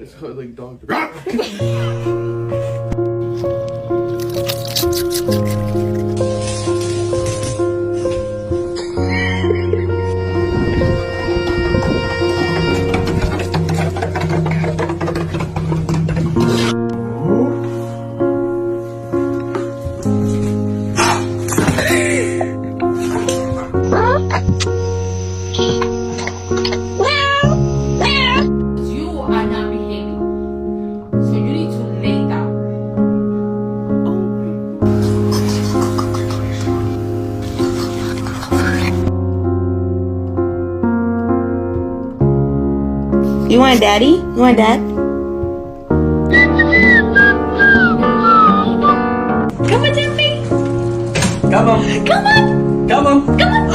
It's called like dog. You are not behaving. So you need to lay down. You want daddy? You want dad? Come on, Jeffy. Come on. Come on. Come on. Come on.